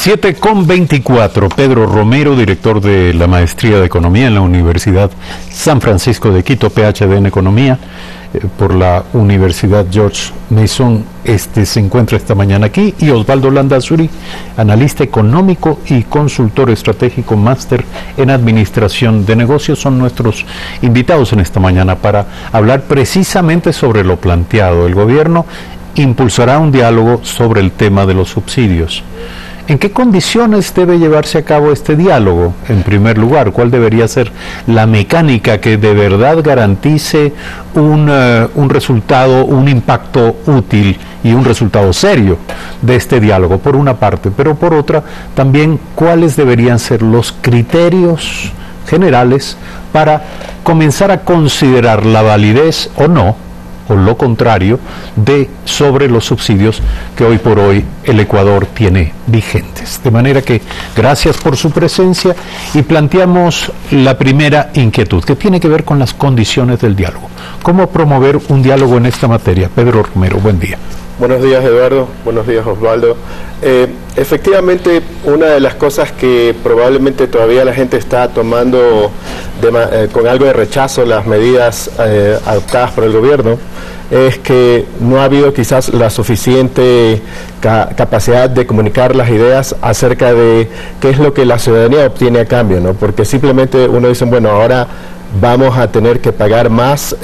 7:24. Pedro Romero, director de la Maestría de Economía en la Universidad San Francisco de Quito, PhD en Economía, por la Universidad George Mason, se encuentra esta mañana aquí, y Osvaldo Landazuri, analista económico y consultor estratégico, máster en Administración de Negocios, son nuestros invitados en esta mañana para hablar precisamente sobre lo planteado. El gobierno impulsará un diálogo sobre el tema de los subsidios. ¿En qué condiciones debe llevarse a cabo este diálogo? En primer lugar, ¿cuál debería ser la mecánica que de verdad garantice un resultado, un impacto útil y un resultado serio de este diálogo, por una parte? Pero por otra, también, ¿cuáles deberían ser los criterios generales para comenzar a considerar la validez o no, o lo contrario, sobre los subsidios que hoy por hoy el Ecuador tiene vigentes? De manera que gracias por su presencia, y planteamos la primera inquietud, que tiene que ver con las condiciones del diálogo. ¿Cómo promover un diálogo en esta materia? Pedro Romero, buen día. Buenos días, Eduardo. Buenos días, Osvaldo. Efectivamente, una de las cosas que probablemente todavía la gente está tomando con algo de rechazo las medidas adoptadas por el gobierno es que no ha habido quizás la suficiente capacidad de comunicar las ideas acerca de qué es lo que la ciudadanía obtiene a cambio, ¿no? Porque simplemente uno dice, bueno, ahora vamos a tener que pagar más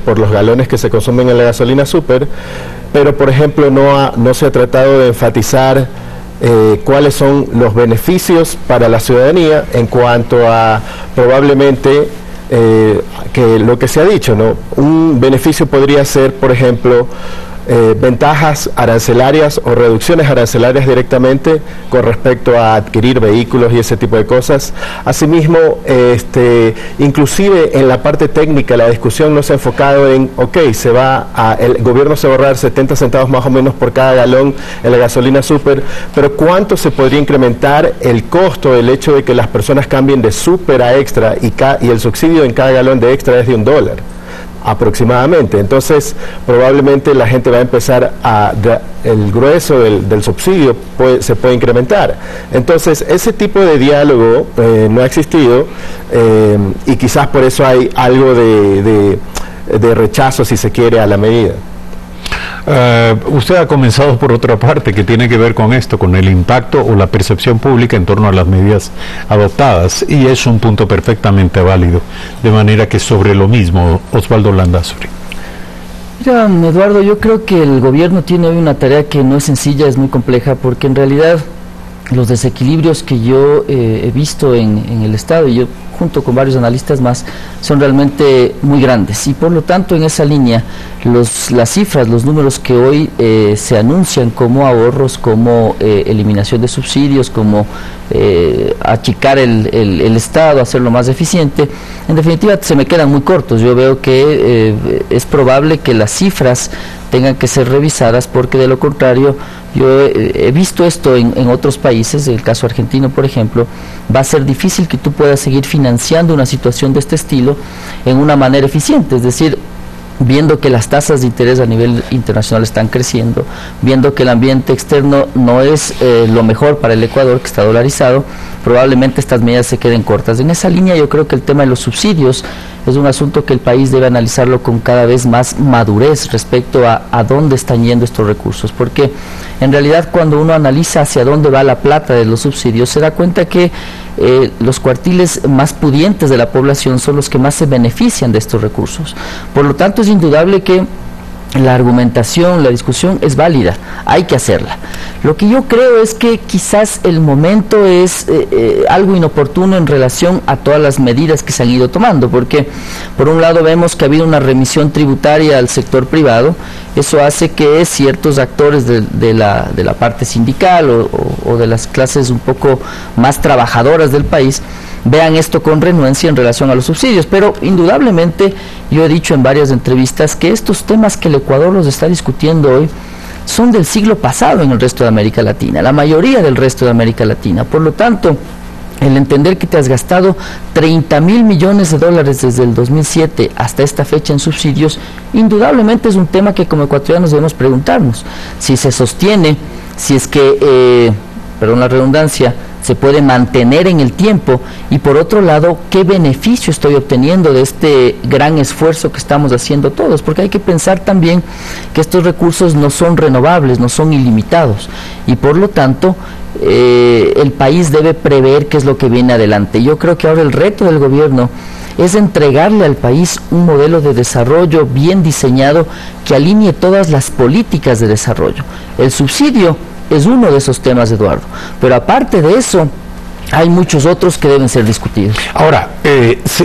por los galones que se consumen en la gasolina súper, pero por ejemplo no se ha tratado de enfatizar cuáles son los beneficios para la ciudadanía en cuanto a probablemente que lo que se ha dicho, ¿no? Un beneficio podría ser, por ejemplo, ventajas arancelarias o reducciones arancelarias directamente con respecto a adquirir vehículos y ese tipo de cosas. Asimismo, inclusive en la parte técnica la discusión no se ha enfocado en, el gobierno se va a ahorrar 70 centavos más o menos por cada galón en la gasolina súper, pero ¿cuánto se podría incrementar el costo del hecho de que las personas cambien de súper a extra y el subsidio en cada galón de extra es de $1? Aproximadamente. Entonces probablemente la gente va a empezar el grueso del subsidio se puede incrementar. Entonces ese tipo de diálogo no ha existido, y quizás por eso hay algo de rechazo, si se quiere, a la medida. Usted ha comenzado por otra parte que tiene que ver con esto, con el impacto o la percepción pública en torno a las medidas adoptadas, y es un punto perfectamente válido, de manera que sobre lo mismo, Osvaldo Landazuri. Mira, Eduardo, yo creo que el gobierno tiene hoy una tarea que no es sencilla, es muy compleja, porque en realidad los desequilibrios que yo he visto en el Estado, y yo junto con varios analistas más, son realmente muy grandes, y por lo tanto en esa línea las cifras, los números que hoy se anuncian como ahorros, como eliminación de subsidios, como achicar el Estado, hacerlo más eficiente, en definitiva se me quedan muy cortos. Yo veo que es probable que las cifras tengan que ser revisadas, porque de lo contrario, yo he visto esto en otros países, en el caso argentino por ejemplo, va a ser difícil que tú puedas seguir financiando una situación de este estilo en una manera eficiente, es decir, viendo que las tasas de interés a nivel internacional están creciendo, viendo que el ambiente externo no es lo mejor para el Ecuador, que está dolarizado, probablemente estas medidas se queden cortas. En esa línea yo creo que el tema de los subsidios es un asunto que el país debe analizarlo con cada vez más madurez respecto a dónde están yendo estos recursos, porque en realidad cuando uno analiza hacia dónde va la plata de los subsidios, se da cuenta que los cuartiles más pudientes de la población son los que más se benefician de estos recursos. Por lo tanto, es indudable que la argumentación, la discusión es válida, hay que hacerla. Lo que yo creo es que quizás el momento es algo inoportuno en relación a todas las medidas que se han ido tomando, porque por un lado vemos que ha habido una remisión tributaria al sector privado. Eso hace que ciertos actores de la parte sindical o de las clases un poco más trabajadoras del país vean esto con renuencia en relación a los subsidios, pero indudablemente yo he dicho en varias entrevistas que estos temas que el Ecuador los está discutiendo hoy son del siglo pasado en el resto de América Latina, la mayoría del resto de América Latina. Por lo tanto, el entender que te has gastado 30.000 millones de dólares desde el 2007 hasta esta fecha en subsidios, indudablemente es un tema que como ecuatorianos debemos preguntarnos si se sostiene, si es que perdón la redundancia, se puede mantener en el tiempo, y por otro lado, ¿qué beneficio estoy obteniendo de este gran esfuerzo que estamos haciendo todos? Porque hay que pensar también que estos recursos no son renovables, no son ilimitados, y por lo tanto el país debe prever qué es lo que viene adelante. Yo creo que ahora el reto del gobierno es entregarle al país un modelo de desarrollo bien diseñado que alinee todas las políticas de desarrollo. El subsidio es uno de esos temas, Eduardo, pero aparte de eso, hay muchos otros que deben ser discutidos. Ahora,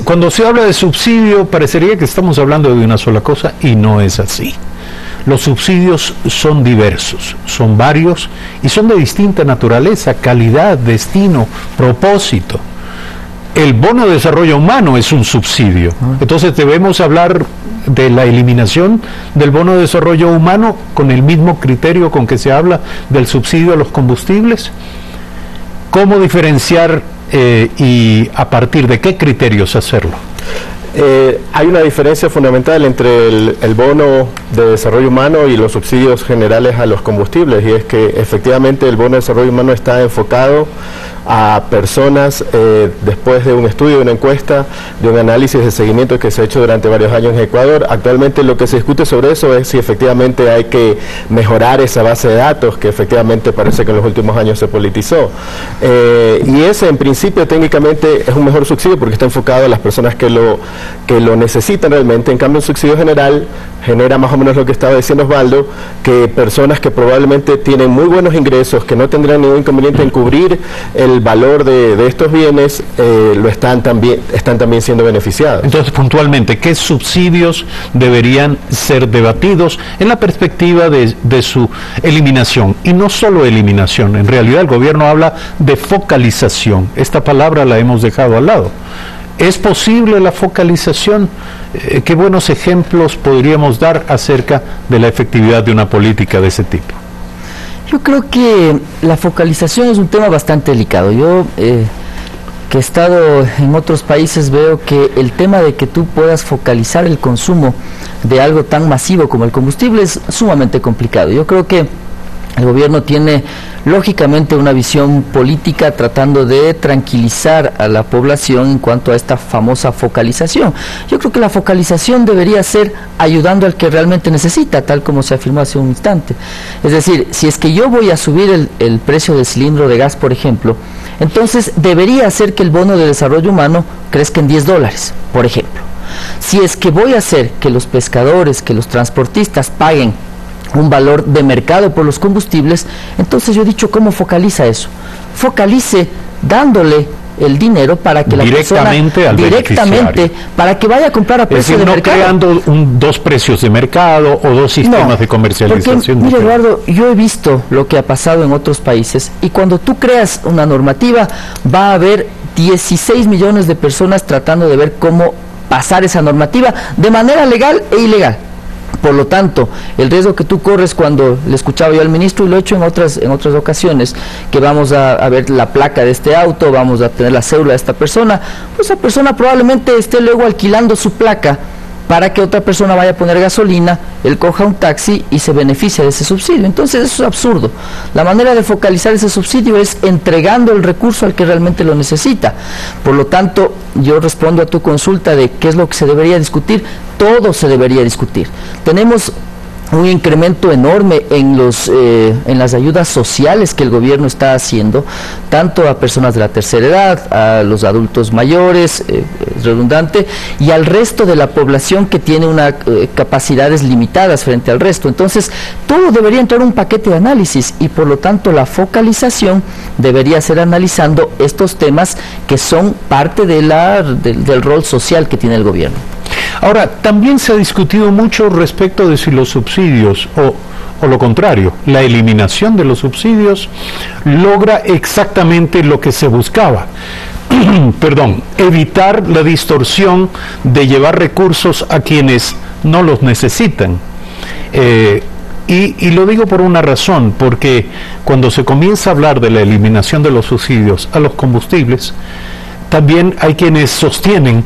cuando se habla de subsidio, parecería que estamos hablando de una sola cosa, y no es así. Los subsidios son diversos, son varios, y son de distinta naturaleza, calidad, destino, propósito. El bono de desarrollo humano es un subsidio. Entonces debemos hablar de la eliminación del bono de desarrollo humano con el mismo criterio con que se habla del subsidio a los combustibles. ¿Cómo diferenciar y a partir de qué criterios hacerlo? Hay una diferencia fundamental entre el bono de desarrollo humano y los subsidios generales a los combustibles, y es que efectivamente el bono de desarrollo humano está enfocado a personas después de un estudio, de una encuesta, de un análisis de seguimiento que se ha hecho durante varios años en Ecuador. Actualmente lo que se discute sobre eso es si efectivamente hay que mejorar esa base de datos, que efectivamente parece que en los últimos años se politizó. Y ese en principio técnicamente es un mejor subsidio porque está enfocado a las personas que lo necesitan realmente. En cambio, un subsidio general genera más o menos lo que estaba diciendo Osvaldo, que personas que probablemente tienen muy buenos ingresos, que no tendrán ningún inconveniente en cubrir el valor de estos bienes, están también siendo beneficiados. Entonces, puntualmente, ¿qué subsidios deberían ser debatidos en la perspectiva de su eliminación? Y no solo eliminación, en realidad el gobierno habla de focalización. Esta palabra la hemos dejado al lado. ¿Es posible la focalización? ¿Qué buenos ejemplos podríamos dar acerca de la efectividad de una política de ese tipo? Yo creo que la focalización es un tema bastante delicado. Yo, que he estado en otros países, veo que el tema de que tú puedas focalizar el consumo de algo tan masivo como el combustible es sumamente complicado. Yo creo que el gobierno tiene lógicamente una visión política tratando de tranquilizar a la población en cuanto a esta famosa focalización. Yo creo que la focalización debería ser ayudando al que realmente necesita, tal como se afirmó hace un instante. Es decir, si es que yo voy a subir el precio del cilindro de gas, por ejemplo, entonces debería hacer que el bono de desarrollo humano crezca en $10, por ejemplo. Si es que voy a hacer que los pescadores, que los transportistas paguen un valor de mercado por los combustibles, entonces yo he dicho, ¿cómo focaliza eso? Focalice dándole el dinero para que la persona directamente para que vaya a comprar a precio de mercado. Es decir, no creando dos precios de mercado o dos sistemas de comercialización. Porque, mire, Eduardo, yo he visto lo que ha pasado en otros países, y cuando tú creas una normativa va a haber 16 millones de personas tratando de ver cómo pasar esa normativa de manera legal e ilegal. Por lo tanto, el riesgo que tú corres, cuando le escuchaba yo al ministro, y lo he hecho en otras ocasiones, que vamos a ver la placa de este auto, vamos a tener la cédula de esta persona, pues esa persona probablemente esté luego alquilando su placa para que otra persona vaya a poner gasolina, él coja un taxi y se beneficia de ese subsidio. Entonces eso es absurdo. La manera de focalizar ese subsidio es entregando el recurso al que realmente lo necesita. Por lo tanto, yo respondo a tu consulta de qué es lo que se debería discutir. Todo se debería discutir. Tenemos un incremento enorme en las ayudas sociales que el gobierno está haciendo, tanto a personas de la tercera edad, a los adultos mayores, es redundante, y al resto de la población que tiene capacidades limitadas frente al resto. Entonces, todo debería entrar en un paquete de análisis, y por lo tanto la focalización debería ser analizando estos temas que son parte del rol social que tiene el gobierno. Ahora, también se ha discutido mucho respecto de si los subsidios o lo contrario, la eliminación de los subsidios logra exactamente lo que se buscaba. Perdón, evitar la distorsión de llevar recursos a quienes no los necesitan. Y lo digo por una razón, porque cuando se comienza a hablar de la eliminación de los subsidios a los combustibles, también hay quienes sostienen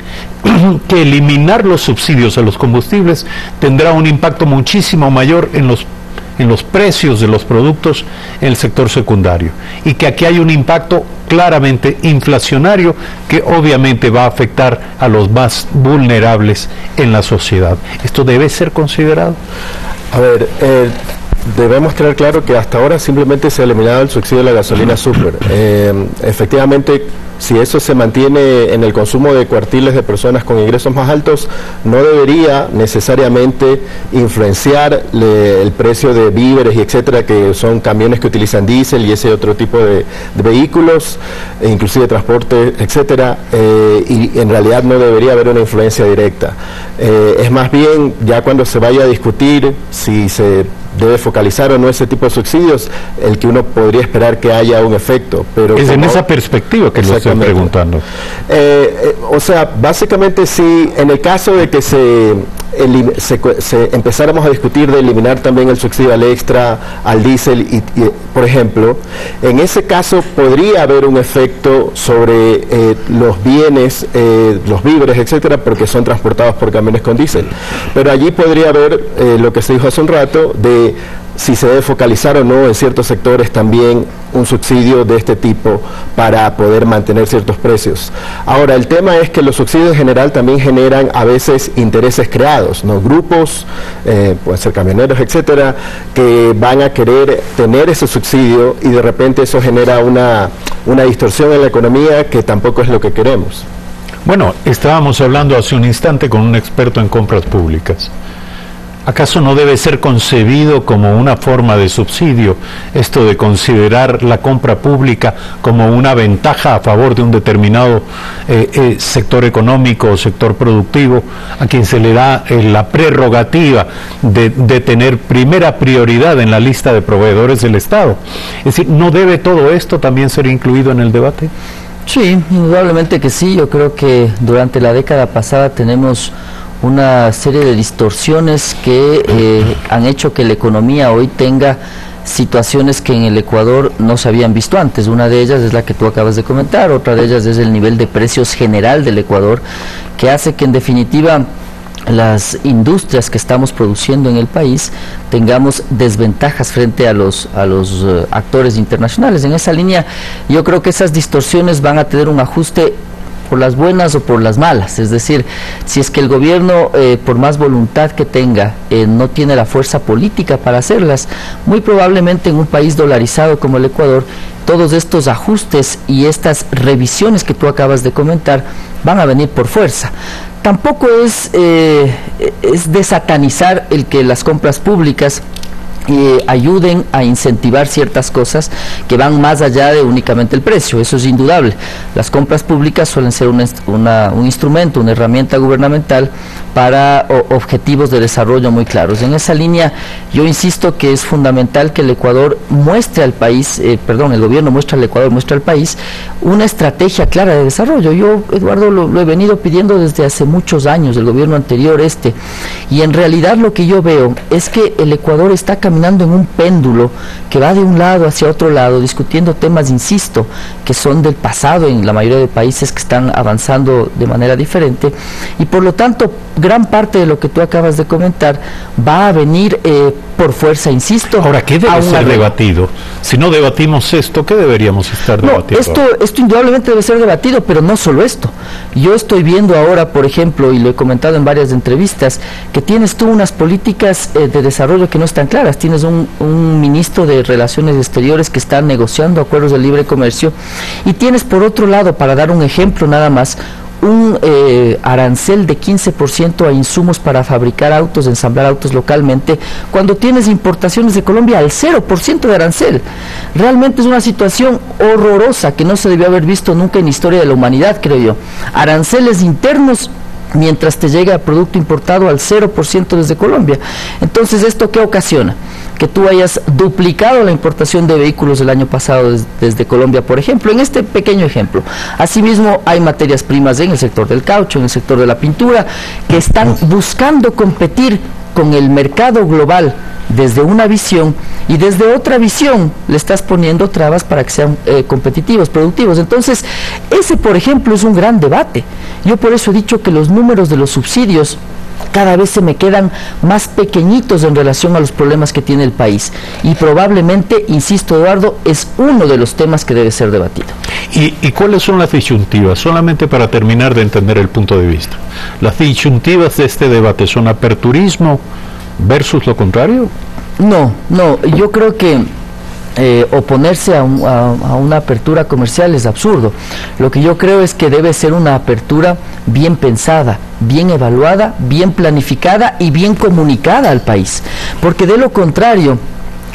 que eliminar los subsidios a los combustibles tendrá un impacto muchísimo mayor en los en los precios de los productos en el sector secundario, y que aquí hay un impacto claramente inflacionario que obviamente va a afectar a los más vulnerables en la sociedad. ¿Esto debe ser considerado? A ver, debemos tener claro que hasta ahora simplemente se ha eliminado el subsidio de la gasolina super. Efectivamente, si eso se mantiene en el consumo de cuartiles de personas con ingresos más altos, no debería necesariamente influenciar el precio de víveres y etcétera, que son camiones que utilizan diésel y ese otro tipo de vehículos, inclusive transporte, etcétera, y en realidad no debería haber una influencia directa. Es más bien, ya cuando se vaya a discutir si se debe focalizar o no ese tipo de subsidios, el que uno podría esperar que haya un efecto. Pero es en esa perspectiva que lo estoy preguntando. O sea, básicamente si en el caso de que empezáramos a discutir de eliminar también el subsidio al extra, al diésel, y por ejemplo, en ese caso podría haber un efecto sobre los bienes, los víveres, etcétera, porque son transportados por camiones con diésel. Pero allí podría haber lo que se dijo hace un rato de si se debe focalizar o no en ciertos sectores también un subsidio de este tipo para poder mantener ciertos precios. Ahora, el tema es que los subsidios en general también generan a veces intereses creados, ¿no? Grupos, pueden ser camioneros, etcétera, que van a querer tener ese subsidio y de repente eso genera una distorsión en la economía que tampoco es lo que queremos. Bueno, estábamos hablando hace un instante con un experto en compras públicas. ¿Acaso no debe ser concebido como una forma de subsidio esto de considerar la compra pública como una ventaja a favor de un determinado sector económico o sector productivo, a quien se le da la prerrogativa de tener primera prioridad en la lista de proveedores del Estado? Es decir, ¿no debe todo esto también ser incluido en el debate? Sí, indudablemente que sí. Yo creo que durante la década pasada tenemos una serie de distorsiones que han hecho que la economía hoy tenga situaciones que en el Ecuador no se habían visto antes. Una de ellas es la que tú acabas de comentar, otra de ellas es el nivel de precios general del Ecuador, que hace que en definitiva las industrias que estamos produciendo en el país tengamos desventajas frente a los actores internacionales. En esa línea yo creo que esas distorsiones van a tener un ajuste por las buenas o por las malas. Es decir, si es que el gobierno, por más voluntad que tenga, no tiene la fuerza política para hacerlas, muy probablemente en un país dolarizado como el Ecuador, todos estos ajustes y estas revisiones que tú acabas de comentar van a venir por fuerza. Tampoco es de satanizar el que las compras públicas ayuden a incentivar ciertas cosas que van más allá de únicamente el precio. Eso es indudable. Las compras públicas suelen ser un instrumento, una herramienta gubernamental para objetivos de desarrollo muy claros. En esa línea yo insisto que es fundamental que el Ecuador muestre al país, el gobierno muestre al Ecuador, muestre al país una estrategia clara de desarrollo. Yo, Eduardo, lo he venido pidiendo desde hace muchos años, el gobierno anterior y en realidad lo que yo veo es que el Ecuador está caminando en un péndulo que va de un lado hacia otro lado, discutiendo temas, insisto, que son del pasado en la mayoría de países que están avanzando de manera diferente, y por lo tanto gran parte de lo que tú acabas de comentar va a venir por fuerza, insisto. Ahora, ¿qué debe ser debatido? Si no debatimos esto, ¿qué deberíamos estar debatiendo? Esto indudablemente debe ser debatido, pero no solo esto. Yo estoy viendo ahora, por ejemplo, y lo he comentado en varias entrevistas, que tienes tú unas políticas de desarrollo que no están claras. Tienes un ministro de Relaciones Exteriores que está negociando acuerdos de libre comercio, y tienes por otro lado, para dar un ejemplo nada más, un arancel de 15% a insumos para fabricar autos, ensamblar autos localmente, cuando tienes importaciones de Colombia al 0% de arancel. Realmente es una situación horrorosa que no se debió haber visto nunca en la historia de la humanidad, creo yo. Aranceles internos mientras te llega producto importado al 0% desde Colombia. Entonces, ¿esto qué ocasiona? Que tú hayas duplicado la importación de vehículos el año pasado desde Colombia, por ejemplo, en este pequeño ejemplo. Asimismo, hay materias primas en el sector del caucho, en el sector de la pintura, que están buscando competir con el mercado global desde una visión, y desde otra visión le estás poniendo trabas para que sean competitivos, productivos. Entonces, ese, por ejemplo, es un gran debate. Yo por eso he dicho que los números de los subsidios cada vez se me quedan más pequeñitos en relación a los problemas que tiene el país. Y probablemente, insisto, Eduardo, es uno de los temas que debe ser debatido. ¿Y cuáles son las disyuntivas? Solamente para terminar de entender el punto de vista. ¿Las disyuntivas de este debate son aperturismo versus lo contrario? No, yo creo que oponerse a una apertura comercial es absurdo. Lo que yo creo es que debe ser una apertura bien pensada, bien evaluada, bien planificada y bien comunicada al país, porque de lo contrario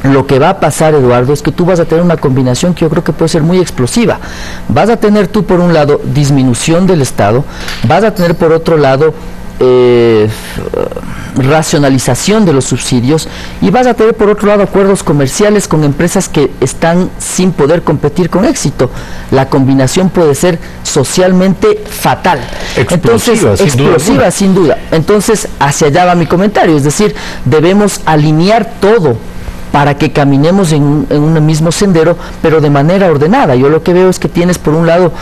lo que va a pasar, Eduardo, es que tú vas a tener una combinación que yo creo que puede ser muy explosiva. Vas a tener tú por un lado disminución del Estado, vas a tener por otro lado racionalización de los subsidios, y vas a tener por otro lado acuerdos comerciales con empresas que están sin poder competir con éxito. La combinación puede ser socialmente fatal. Explosiva, sin duda. Entonces, hacia allá va mi comentario, es decir, debemos alinear todo para que caminemos en un mismo sendero, pero de manera ordenada. Yo lo que veo es que tienes por un lado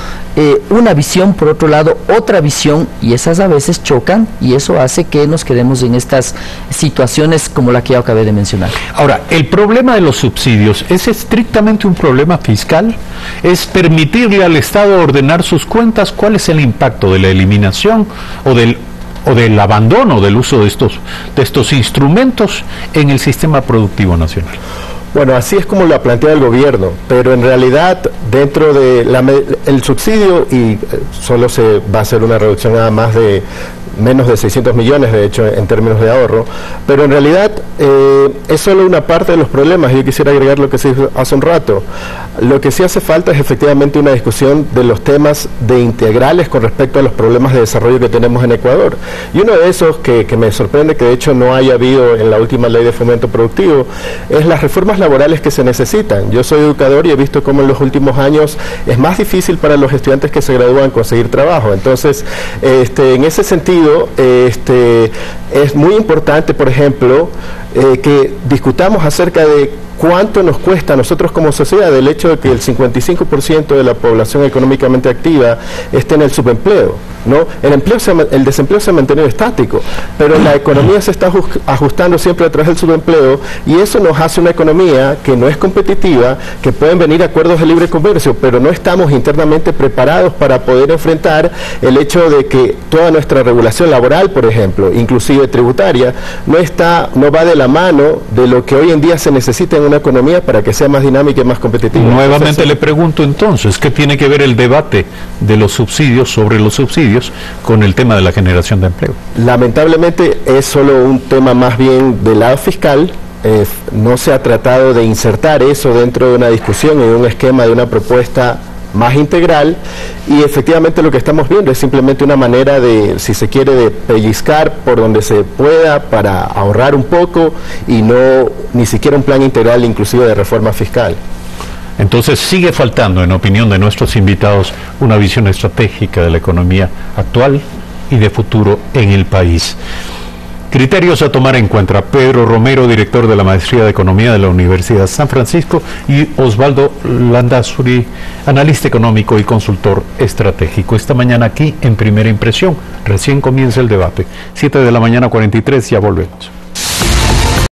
una visión, por otro lado otra visión, y esas a veces chocan, y eso hace que nos quedemos en estas situaciones como la que yo acabé de mencionar. Ahora, el problema de los subsidios, ¿es estrictamente un problema fiscal? ¿Es permitirle al Estado ordenar sus cuentas? ¿Cuál es el impacto de la eliminación o del abandono del uso de estos instrumentos en el sistema productivo nacional? Bueno, así es como lo ha planteado el gobierno, pero en realidad dentro de el subsidio, y solo se va a hacer una reducción nada más de menos de 600 millones, de hecho, en términos de ahorro, pero en realidad es solo una parte de los problemas. Yo quisiera agregar lo que se dijo hace un rato. Lo que sí hace falta es efectivamente una discusión de los temas de integrales con respecto a los problemas de desarrollo que tenemos en Ecuador. Y uno de esos que me sorprende que de hecho no haya habido en la última ley de fomento productivo es las reformas laborales que se necesitan. Yo soy educador y he visto cómo en los últimos años es más difícil para los estudiantes que se gradúan conseguir trabajo. Entonces, en ese sentido, es muy importante, por ejemplo, que discutamos acerca de cuánto nos cuesta a nosotros como sociedad el hecho de que el 55% de la población económicamente activa esté en el subempleo, ¿no? El desempleo se ha mantenido estático, pero la economía se está ajustando siempre a través del subempleo, y eso nos hace una economía que no es competitiva, que pueden venir acuerdos de libre comercio, pero no estamos internamente preparados para poder enfrentar el hecho de que toda nuestra regulación laboral, por ejemplo, inclusive tributaria, no va de la mano de lo que hoy en día se necesita en una economía para que sea más dinámica y más competitiva. Nuevamente le pregunto entonces, ¿qué tiene que ver el debate de los subsidios sobre los subsidios con el tema de la generación de empleo? Lamentablemente es solo un tema más bien del lado fiscal. No se ha tratado de insertar eso dentro de una discusión, en un esquema de una propuesta más integral, y efectivamente lo que estamos viendo es simplemente una manera de, si se quiere, de pellizcar por donde se pueda para ahorrar un poco, y no ni siquiera un plan integral inclusive de reforma fiscal. Entonces sigue faltando, en opinión de nuestros invitados, una visión estratégica de la economía actual y de futuro en el país. Criterios a tomar en cuenta: Pedro Romero, director de la Maestría de Economía de la Universidad San Francisco, y Osvaldo Landazuri, analista económico y consultor estratégico. Esta mañana aquí en Primera Impresión, recién comienza el debate. 7 de la mañana 43, ya volvemos.